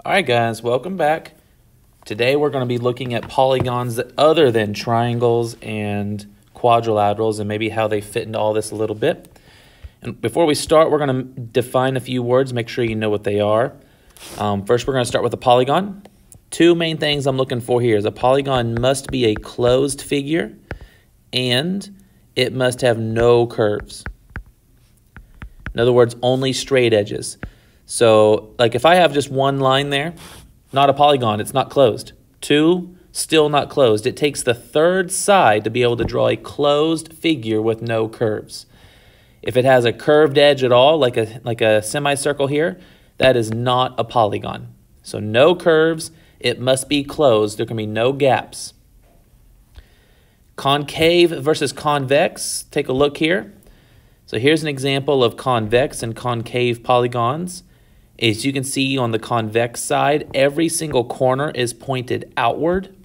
All right, guys, welcome back. Today we're going to be looking at polygons other than triangles and quadrilaterals and maybe how they fit into all this a little bit. And before we start, we're going to define a few words, make sure you know what they are. First, we're going to start with a polygon. Two main things I'm looking for here is a polygon must be a closed figure and it must have no curves. In other words, only straight edges. So, like if I have just one line there, not a polygon, it's not closed. Two, still not closed. It takes the third side to be able to draw a closed figure with no curves. If it has a curved edge at all, like a semicircle here, that is not a polygon. So no curves, it must be closed. There can be no gaps. Concave versus convex, take a look here. So here's an example of convex and concave polygons. As you can see on the convex side, every single corner is pointed outward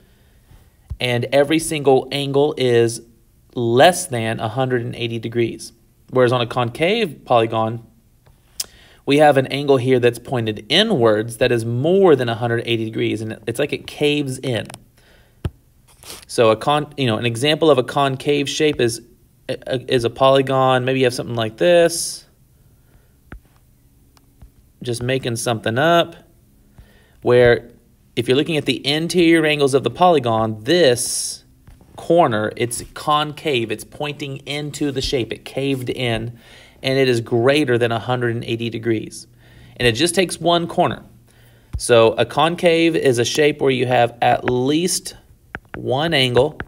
and every single angle is less than 180 degrees. Whereas on a concave polygon, we have an angle here that's pointed inwards that is more than 180 degrees, and it's like it caves in. So an example of a concave shape is a polygon. Maybe you have something like this. Just making something up, where if you're looking at the interior angles of the polygon, this corner, it's concave, it's pointing into the shape, it caved in, and it is greater than 180 degrees. And it just takes one corner. So a concave is a shape where you have at least one angle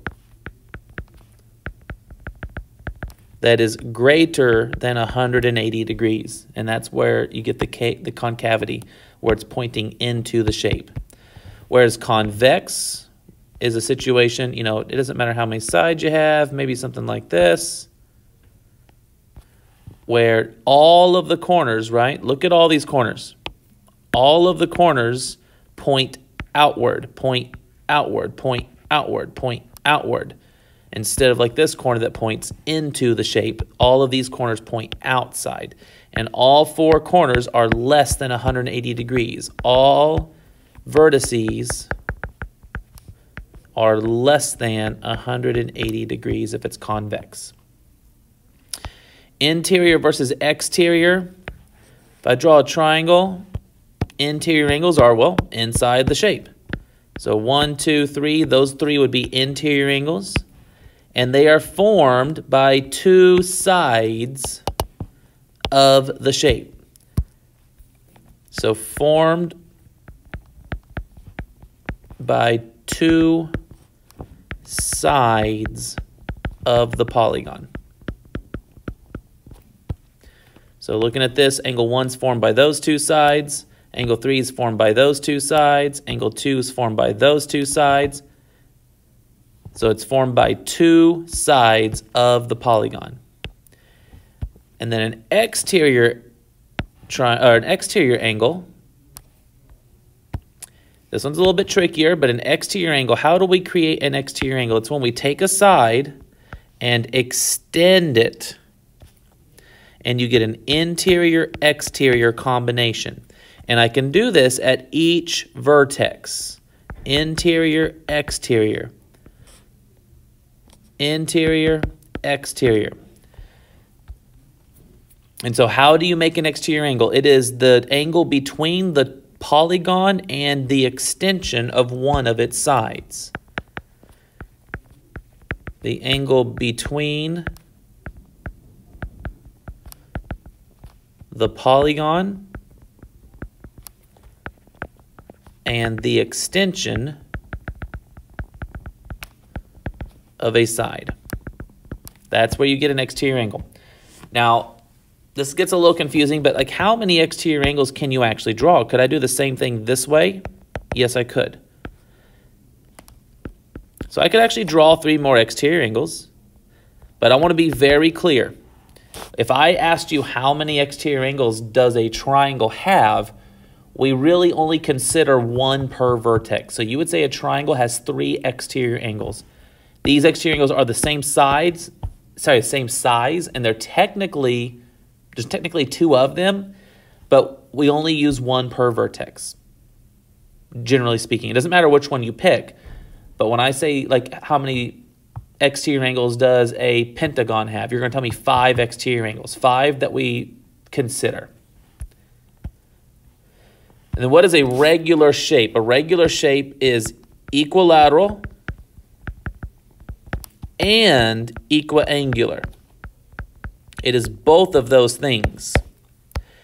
that is greater than 180 degrees. And that's where you get the concavity, where it's pointing into the shape. Whereas convex is a situation, it doesn't matter how many sides you have, maybe something like this, where all of the corners, right? Look at all these corners. All of the corners point outward, point outward, point outward, point outward. Instead of like this corner that points into the shape, all of these corners point outside. And all four corners are less than 180 degrees. All vertices are less than 180 degrees if it's convex. Interior versus exterior. If I draw a triangle, interior angles are, well, inside the shape. So 1, 2, 3, those three would be interior angles. And they are formed by two sides of the shape. So formed by two sides of the polygon. So looking at this, angle 1 is formed by those two sides. Angle 3 is formed by those two sides. Angle 2 is formed by those two sides. So it's formed by two sides of the polygon. And then an exterior angle. This one's a little bit trickier, but an exterior angle, how do we create an exterior angle? It's when we take a side and extend it, and you get an interior-exterior combination. And I can do this at each vertex. Interior, exterior. Interior, exterior. And so how do you make an exterior angle? It is the angle between the polygon and the extension of one of its sides. The angle between the polygon and the extension of a side. That's where you get an exterior angle. Now, this gets a little confusing, but like how many exterior angles can you actually draw? Could I do the same thing this way? Yes, I could. So I could actually draw 3 more exterior angles, but I want to be very clear. If I asked you how many exterior angles does a triangle have, we really only consider 1 per vertex. So you would say a triangle has 3 exterior angles. These exterior angles are the same size, and they're there's technically 2 of them, but we only use 1 per vertex. generally speaking. It doesn't matter which one you pick. But when I say, like, how many exterior angles does a pentagon have, you're going to tell me 5 exterior angles, 5 that we consider. And then what is a regular shape? A regular shape is equilateral and equiangular. It is both of those things.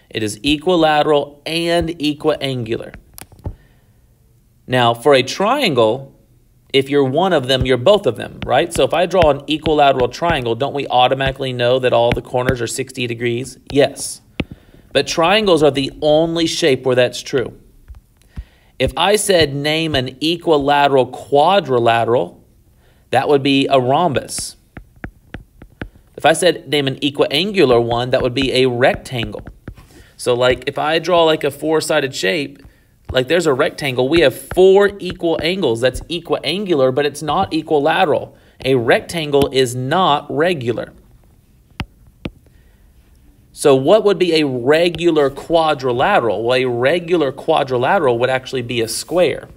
It is equilateral and equiangular. Now, for a triangle, if you're one of them, you're both of them, right? So if I draw an equilateral triangle, don't we automatically know that all the corners are 60 degrees? Yes. But triangles are the only shape where that's true. If I said name an equilateral quadrilateral, that would be a rhombus. If I said name an equiangular one, that would be a rectangle. So like if I draw like a 4-sided shape, like there's a rectangle, we have 4 equal angles. That's equiangular, but it's not equilateral. A rectangle is not regular. So what would be a regular quadrilateral? Well, a regular quadrilateral would actually be a square.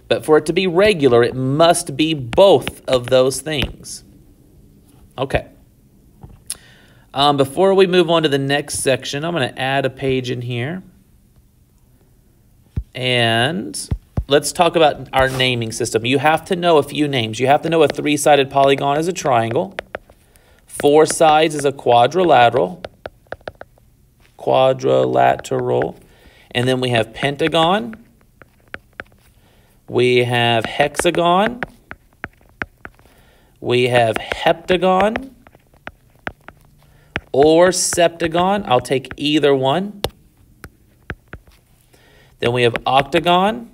But for it to be regular, it must be both of those things. Okay. Before we move on to the next section, I'm going to add a page in here. And let's talk about our naming system. You have to know a few names. You have to know a 3-sided polygon is a triangle. 4 sides is a quadrilateral. And then we have pentagon. We have hexagon. We have heptagon. Or septagon. I'll take either one. Then we have octagon.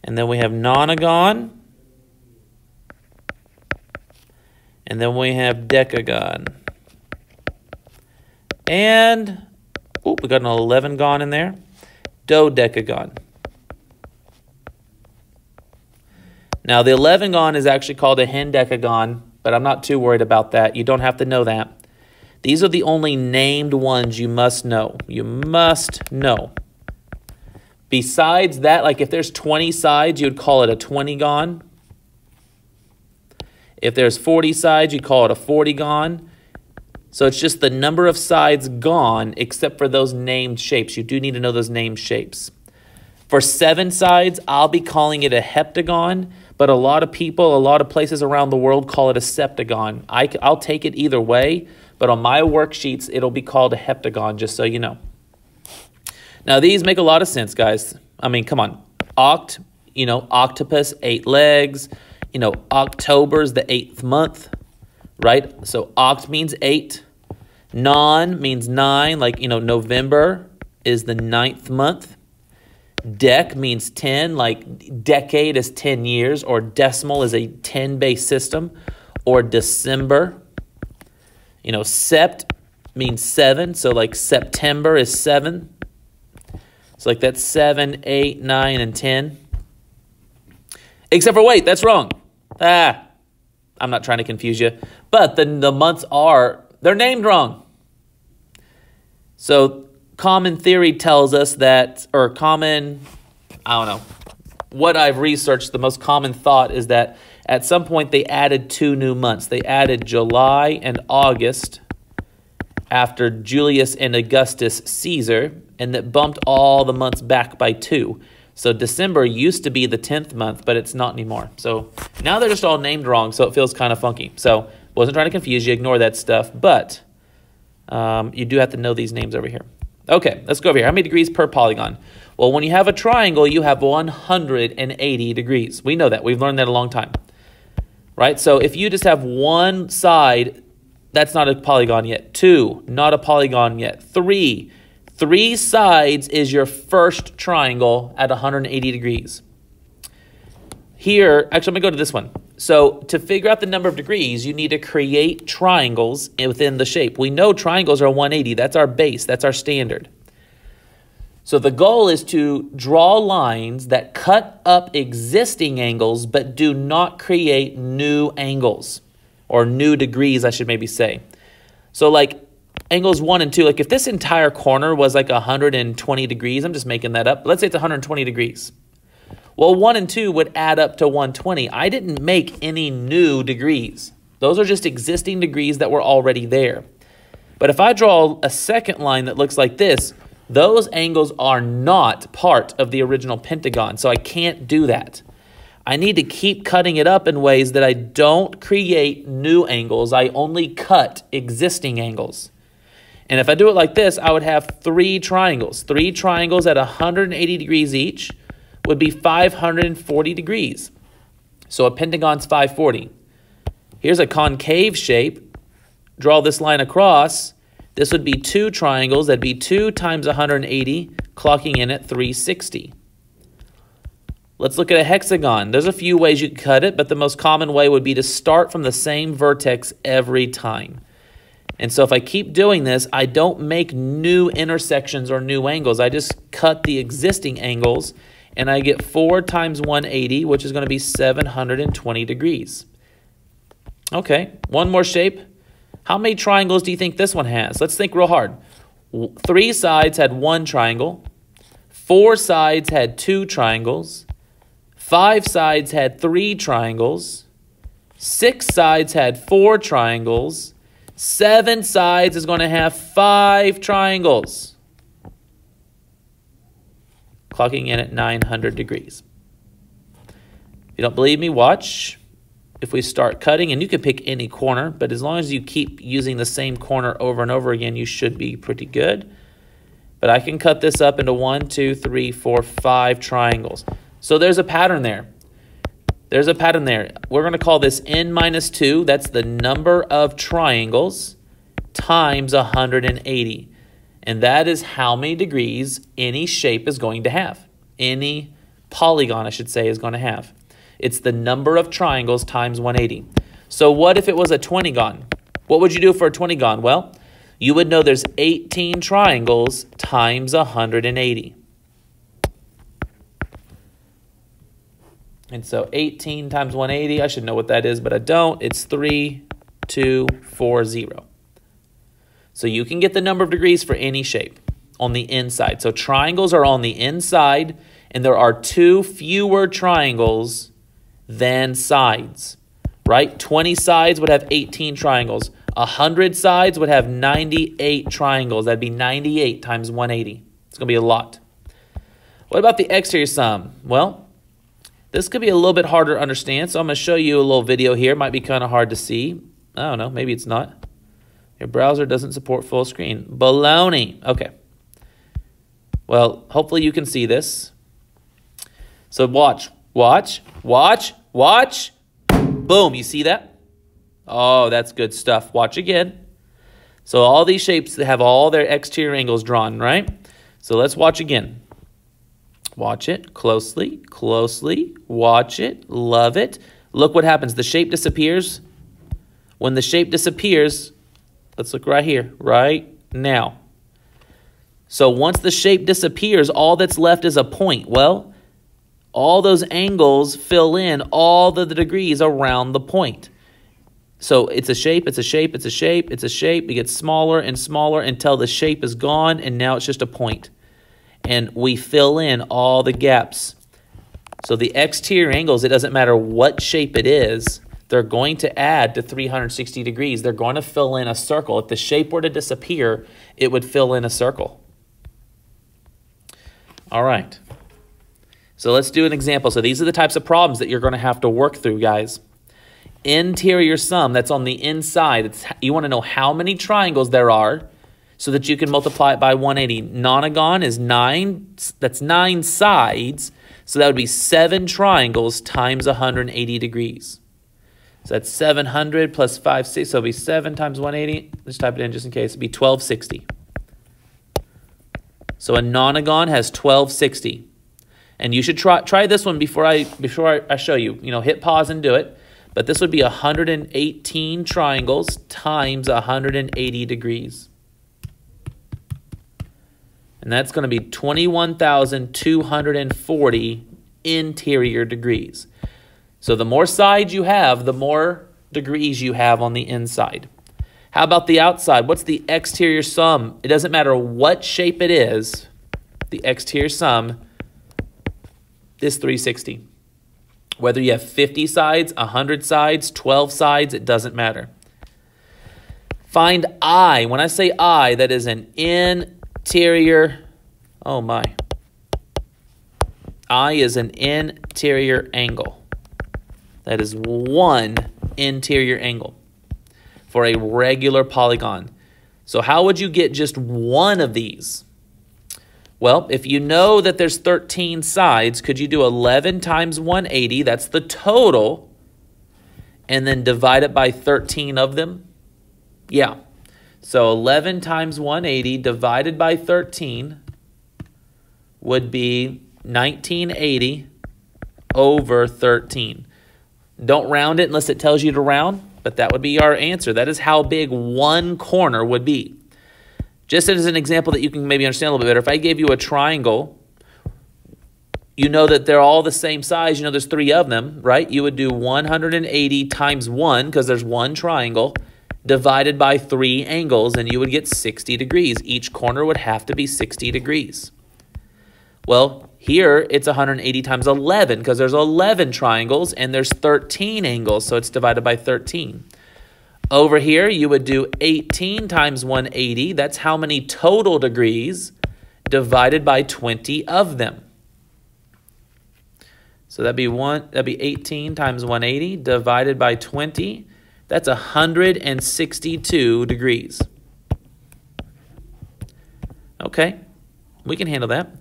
And then we have nonagon. And then we have decagon. And, we got an 11gon in there. Dodecagon. Now, the 11gon is actually called a hendecagon, but I'm not too worried about that. You don't have to know that. These are the only named ones you must know. You must know. Besides that, like if there's 20 sides, you would call it a 20gon. If there's 40 sides, you call it a 40gon. So it's just the number of sides gone, except for those named shapes. You do need to know those named shapes. For 7 sides, I'll be calling it a heptagon, but a lot of people, a lot of places around the world call it a septagon. I'll take it either way, but on my worksheets, it'll be called a heptagon, just so you know. Now, these make a lot of sense, guys. I mean, come on. Octopus, 8 legs. October's the 8th month, right? So oct means 8. Non means 9, like, November is the 9th month. Dec means 10, like decade is 10 years, or decimal is a 10-base system, or December. Sept means 7, so like September is 7. So like that's 7, 8, 9, and 10. Except for, wait, that's wrong. I'm not trying to confuse you. But the months they're named wrong. So common theory tells us that, I don't know, what I've researched, the most common thought is that at some point they added 2 new months. They added July and August after Julius and Augustus Caesar, and that bumped all the months back by 2. So December used to be the 10th month, but it's not anymore. So now they're just all named wrong, so it feels kind of funky. So wasn't trying to confuse you, ignore that stuff, but you do have to know these names over here. Okay, let's go over here. How many degrees per polygon? Well, when you have a triangle, you have 180 degrees. We know that. We've learned that a long time, right? So if you just have one side, that's not a polygon yet. 2, not a polygon yet. 3 sides is your first triangle at 180 degrees. Here, actually, I'm going to go to this one. So to figure out the number of degrees, you need to create triangles within the shape. We know triangles are 180. That's our base. That's our standard. So the goal is to draw lines that cut up existing angles but do not create new angles, or new degrees, I should maybe say. So like angles 1 and 2, like if this entire corner was like 120 degrees, I'm just making that up. Let's say it's 120 degrees. Well, 1 and 2 would add up to 120. I didn't make any new degrees. Those are just existing degrees that were already there. But if I draw a second line that looks like this, those angles are not part of the original pentagon, so I can't do that. I need to keep cutting it up in ways that I don't create new angles. I only cut existing angles. And if I do it like this, I would have 3 triangles. 3 triangles at 180 degrees each would be 540 degrees. So a pentagon's 540. Here's a concave shape. Draw this line across. This would be 2 triangles. That'd be 2 times 180, clocking in at 360. Let's look at a hexagon. There's a few ways you can cut it, but the most common way would be to start from the same vertex every time. And so if I keep doing this, I don't make new intersections or new angles. I just cut the existing angles, and I get 4 times 180, which is going to be 720 degrees. Okay, one more shape. How many triangles do you think this one has? Let's think real hard. 3 sides had 1 triangle. 4 sides had 2 triangles. 5 sides had 3 triangles. 6 sides had 4 triangles. 7 sides is going to have 5 triangles. Clocking in at 900 degrees. If you don't believe me, watch. If we start cutting, and you can pick any corner, but as long as you keep using the same corner over and over again, you should be pretty good. But I can cut this up into 1, 2, 3, 4, 5 triangles. So there's a pattern there. There's a pattern there. We're going to call this n minus 2. That's the number of triangles times 180. And that is how many degrees any shape is going to have. Any polygon, I should say, is going to have. It's the number of triangles times 180. So what if it was a 20gon? What would you do for a 20gon? Well, you would know there's 18 triangles times 180. And so 18 times 180, I should know what that is, but I don't. It's 3240. So you can get the number of degrees for any shape on the inside. So triangles are on the inside, and there are 2 fewer triangles than sides, right? 20 sides would have 18 triangles. 100 sides would have 98 triangles. That'd be 98 times 180. It's going to be a lot. What about the exterior sum? Well, this could be a little bit harder to understand, so I'm going to show you a little video here. It might be kind of hard to see. I don't know. Maybe it's not. Your browser doesn't support full screen. Baloney. Okay. Well, hopefully you can see this. So watch. Watch. Watch. Watch. Boom. You see that? Oh, that's good stuff. Watch again. So all these shapes have all their exterior angles drawn, right? So let's watch again. Watch it closely, closely. Watch it. Love it. Look what happens. The shape disappears. When the shape disappears, let's look right here, right now. So once the shape disappears, all that's left is a point. Well, all those angles fill in all the degrees around the point. So it's a shape, it's a shape, it's a shape, it's a shape. It gets smaller and smaller until the shape is gone, and now it's just a point. And we fill in all the gaps. So the exterior angles, it doesn't matter what shape it is, they're going to add to 360 degrees. They're going to fill in a circle. If the shape were to disappear, it would fill in a circle. All right. So let's do an example. So these are the types of problems that you're going to have to work through, guys. Interior sum, that's on the inside. You want to know how many triangles there are so that you can multiply it by 180. Nonagon is 9. That's 9 sides. So that would be 7 triangles times 180 degrees. So that's 700 plus 560. So it'll be 7 times 180. Let's type it in just in case. It'd be 1260. So a nonagon has 1260. And you should try this one before I show you. You know, hit pause and do it. But this would be 118 triangles times 180 degrees. And that's going to be 21,240 interior degrees. So the more sides you have, the more degrees you have on the inside. How about the outside? What's the exterior sum? It doesn't matter what shape it is. The exterior sum is 360. Whether you have 50 sides, 100 sides, 12 sides, it doesn't matter. Find I. When I say I, that is an interior. Oh my. I is an interior angle. That is one interior angle for a regular polygon. So how would you get just one of these? Well, if you know that there's 13 sides, could you do 11 times 180? That's the total. And then divide it by 13 of them? Yeah. So 11 times 180 divided by 13 would be 1980 over 13. Don't round it unless it tells you to round, but that would be our answer. That is how big one corner would be. Just as an example that you can maybe understand a little bit better, if I gave you a triangle, you know that they're all the same size. You know there's 3 of them, right? You would do 180 times 1, because there's one triangle, divided by 3 angles, and you would get 60 degrees. Each corner would have to be 60 degrees. Well, here it's 180 times 11, because there's 11 triangles, and there's 13 angles, so it's divided by 13. Over here, you would do 18 times 180. That's how many total degrees divided by 20 of them. So that'd be 18 times 180 divided by 20. That's 162 degrees. Okay, we can handle that.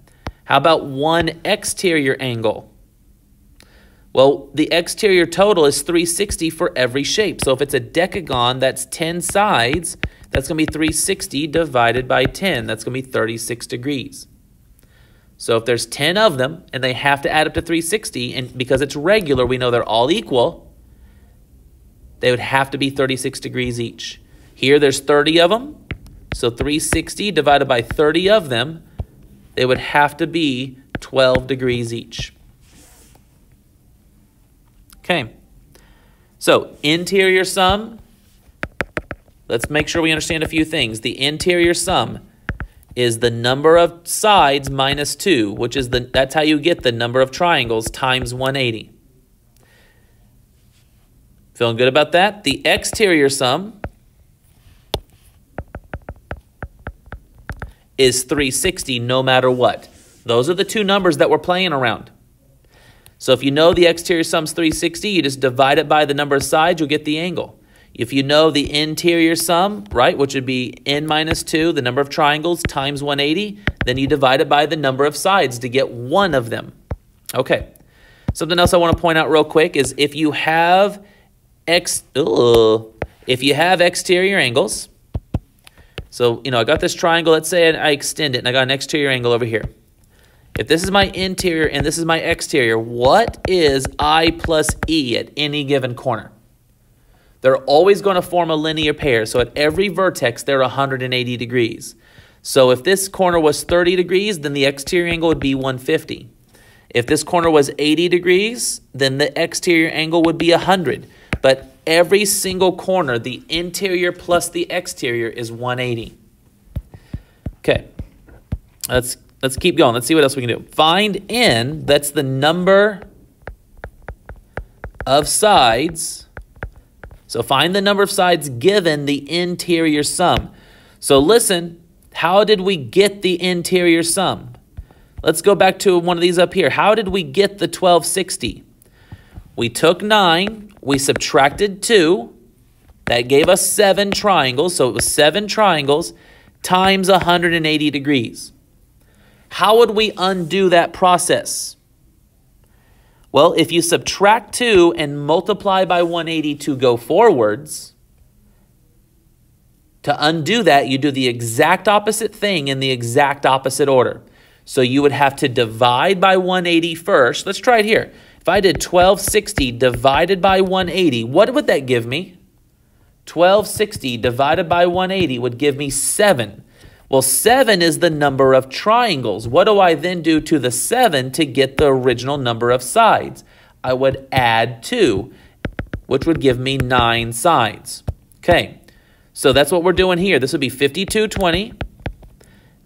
How about one exterior angle? Well, the exterior total is 360 for every shape. So if it's a decagon, that's 10 sides. That's going to be 360 divided by 10. That's going to be 36 degrees. So if there's 10 of them, and they have to add up to 360, and because it's regular, we know they're all equal, they would have to be 36 degrees each. Here there's 30 of them. So 360 divided by 30 of them, they would have to be 12 degrees each. Okay, so interior sum, let's make sure we understand a few things. The interior sum is the number of sides minus 2, which is that's how you get the number of triangles times 180. Feeling good about that? The exterior sum is 360 no matter what. Those are the two numbers that we're playing around. So if you know the exterior sum is 360, you just divide it by the number of sides, you'll get the angle. If you know the interior sum, right, which would be n minus 2, the number of triangles, times 180, then you divide it by the number of sides to get one of them. Okay. Something else I want to point out real quick is if you have exterior angles, so, I got this triangle, let's say I extend it, and I got an exterior angle over here. If this is my interior and this is my exterior, what is I plus E at any given corner? They're always going to form a linear pair. So at every vertex, they're 180 degrees. So if this corner was 30 degrees, then the exterior angle would be 150. If this corner was 80 degrees, then the exterior angle would be 100. But every single corner, the interior plus the exterior is 180. Okay, Let's keep going. Let's see what else we can do. Find n, that's the number of sides. So find the number of sides given the interior sum. So listen, how did we get the interior sum? Let's go back to one of these up here. How did we get the 1260? We took 9, we subtracted 2. That gave us 7 triangles. So it was 7 triangles times 180 degrees. How would we undo that process? Well, if you subtract 2 and multiply by 180 to go forwards, to undo that, you do the exact opposite thing in the exact opposite order. So you would have to divide by 180 first. Let's try it here. If I did 1260 divided by 180, what would that give me? 1260 divided by 180 would give me 7. Well, 7 is the number of triangles. What do I then do to the 7 to get the original number of sides? I would add 2, which would give me 9 sides. Okay, So that's what we're doing here. This would be 5220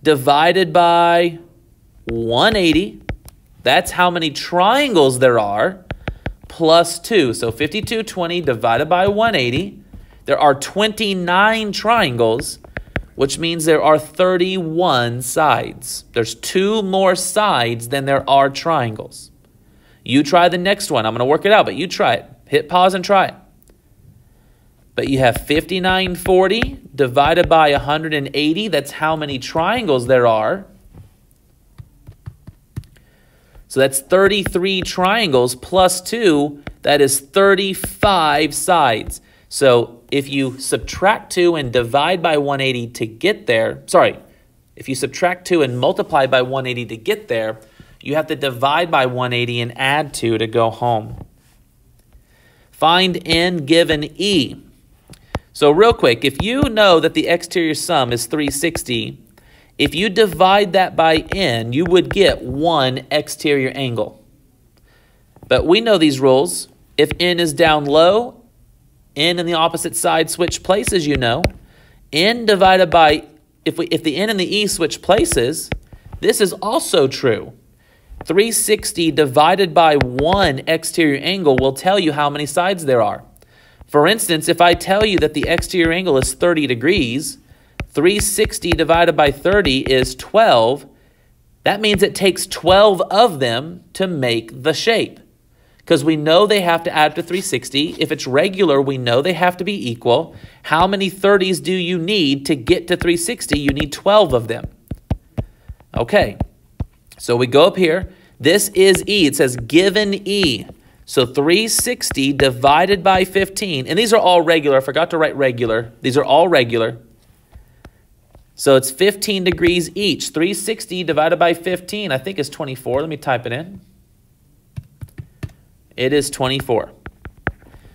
divided by 180. That's how many triangles there are, plus 2. So 5220 divided by 180. There are 29 triangles, which means there are 31 sides. There's 2 more sides than there are triangles. You try the next one. I'm going to work it out, but you try it. Hit pause and try it. But you have 5940 divided by 180. That's how many triangles there are. So that's 33 triangles plus 2. That is 35 sides. So if you subtract 2 and divide by 180 to get there, if you subtract 2 and multiply by 180 to get there, you have to divide by 180 and add 2 to go home. Find n given E. So real quick, if you know that the exterior sum is 360, if you divide that by n, you would get 1 exterior angle. But we know these rules. If n is down low, n and the opposite side switch places, you know. N divided by, if the n and the e switch places, this is also true. 360 divided by 1 exterior angle will tell you how many sides there are. For instance, if I tell you that the exterior angle is 30 degrees, 360 divided by 30 is 12. That means it takes 12 of them to make the shape. Because we know they have to add to 360. If it's regular, we know they have to be equal. How many 30s do you need to get to 360? You need 12 of them. Okay, so we go up here. This is E. It says given E. So 360 divided by 15. And these are all regular. I forgot to write regular. These are all regular. So it's 15 degrees each. 360 divided by 15, I think is 24. Let me type it in. It is 24.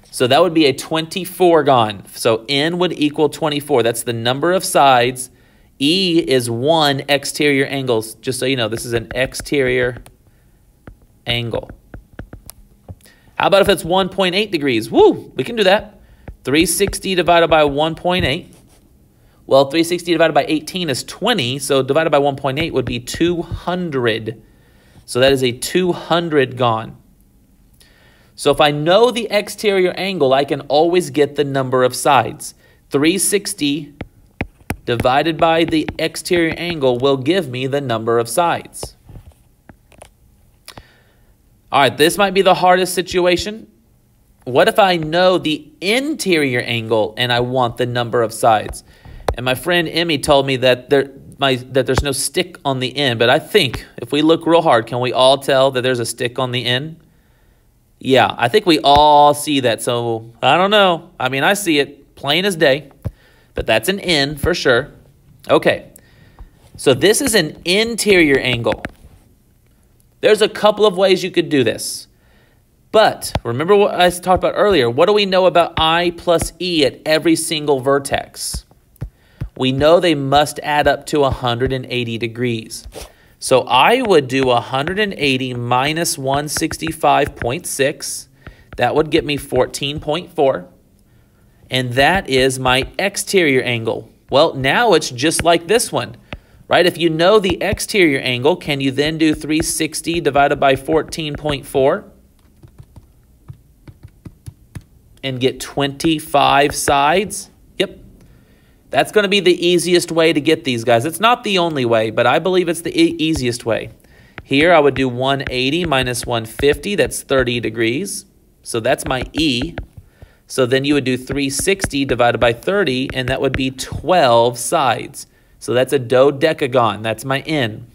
So that would be a 24gon. So n would equal 24. That's the number of sides. E is 1 exterior angle. Just so you know, this is an exterior angle. How about if it's 1.8 degrees? Woo, we can do that. 360 divided by 1.8. Well, 360 divided by 18 is 20, so divided by 1.8 would be 200. So that is a 200gon. So if I know the exterior angle, I can always get the number of sides. 360 divided by the exterior angle will give me the number of sides. All right, this might be the hardest situation. What if I know the interior angle and I want the number of sides? And my friend Emmy told me that there's no stick on the end, but I think if we look real hard, can we all tell that there's a stick on the end? Yeah, I think we all see that, so I don't know. I mean, I see it plain as day, but that's an N for sure. Okay, so this is an interior angle. There's a couple of ways you could do this. But remember what I talked about earlier. What do we know about I plus E at every single vertex? We know they must add up to 180 degrees. So I would do 180 minus 165.6. That would get me 14.4. And that is my exterior angle. Well, now it's just like this one, right? If you know the exterior angle, can you then do 360 divided by 14.4 and get 25 sides? Yep. That's going to be the easiest way to get these guys. It's not the only way, but I believe it's the easiest way. Here I would do 180 minus 150. That's 30 degrees. So that's my E. So then you would do 360 divided by 30, and that would be 12 sides. So that's a dodecagon. That's my N.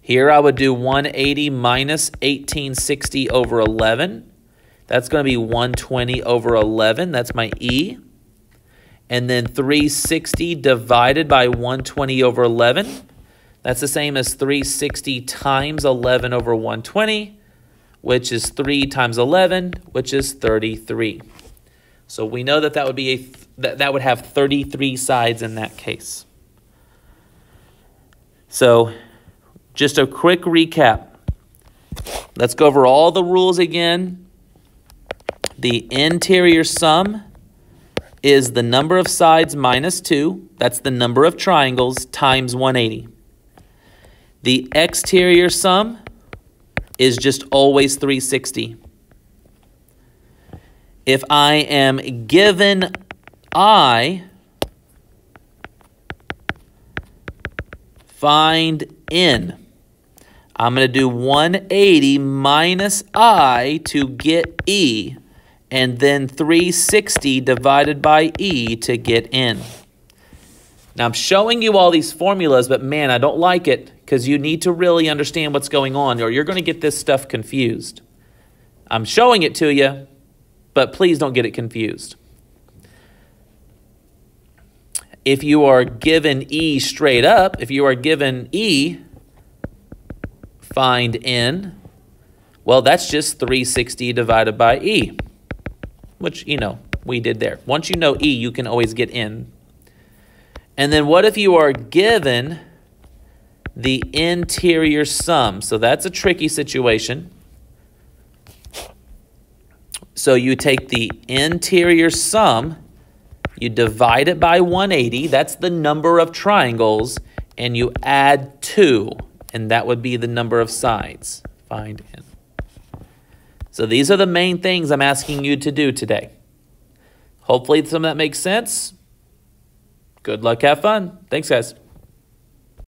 Here I would do 180 minus 1860 over 11. That's going to be 120 over 11. That's my E. And then 360 divided by 120 over 11. That's the same as 360 times 11 over 120, which is 3 times 11, which is 33. So we know that that would be that would have 33 sides in that case. So just a quick recap. Let's go over all the rules again. The interior sum is the number of sides minus 2. That's the number of triangles times 180. The exterior sum is just always 360. If I am given I, find N. I'm going to do 180 minus I to get E, and then 360 divided by E to get N. Now, I'm showing you all these formulas, but man, I don't like it because you need to really understand what's going on or you're going to get this stuff confused. I'm showing it to you, but please don't get it confused. If you are given E straight up, if you are given E, find N, well, that's just 360 divided by E, which, you know, we did there. Once you know E, you can always get N. And then what if you are given the interior sum? So that's a tricky situation. So you take the interior sum, you divide it by 180, that's the number of triangles, and you add 2, and that would be the number of sides. Find N. So these are the main things I'm asking you to do today. Hopefully some of that makes sense. Good luck, have fun. Thanks, guys.